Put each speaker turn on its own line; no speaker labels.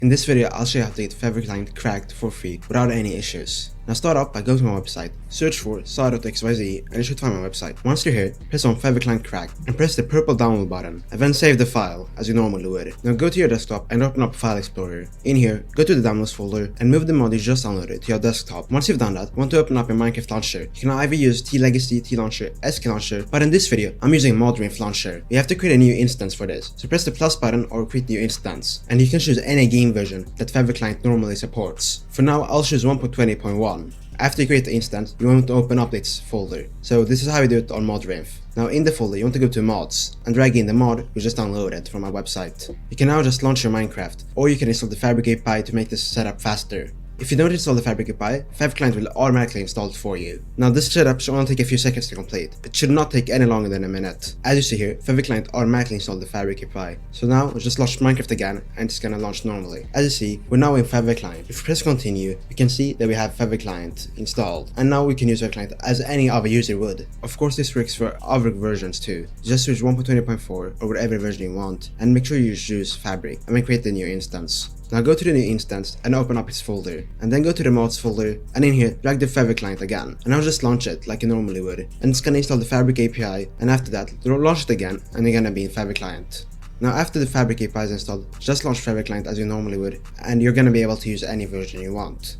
In this video, I'll show you how to get Fabric Client cracked for free without any issues. Now start up by going to my website, search for cyde.xyz and you should find my website. Once you're here, press on Fabric Client cracked and press the purple download button and then save the file as you normally would. Now go to your desktop and open up File Explorer. In here, go to the downloads folder and move the mod you just downloaded to your desktop. Once you've done that, you want to open up your Minecraft launcher. You can either use tlegacy, tlauncher, launcher, but in this video, I'm using modrinf launcher. You have to create a new instance for this. So press the plus button or create new instance, and you can choose any game version that Fabric Client normally supports. For now, I'll choose 1.20.1. After you create the instance, you want to open up its folder. So this is how you do it on modrinf. Now in the folder, you want to go to mods and drag in the mod you just downloaded from my website. You can now just launch your Minecraft, or you can install the Fabric API to make this setup faster. If you don't install the Fabric API, Fabric Client will automatically install it for you. Now this setup should only take a few seconds to complete. It should not take any longer than a minute. As you see here, Fabric Client automatically installed the Fabric API. So now we'll just launch Minecraft again and it's gonna launch normally. As you see, we're now in Fabric Client. If we press continue, you can see that we have Fabric Client installed. And now we can use Fabric Client as any other user would. Of course this works for other versions too. Just use 1.20.4 or whatever version you want, and make sure you choose Fabric and then create the new instance. Now go to the new instance and open up its folder, and then go to the mods folder, and in here drag the Fabric Client again, and now just launch it like you normally would, and it's gonna install the Fabric API, and after that launch it again and you're gonna be in Fabric Client. Now after the Fabric API is installed, just launch Fabric Client as you normally would, and you're gonna be able to use any version you want.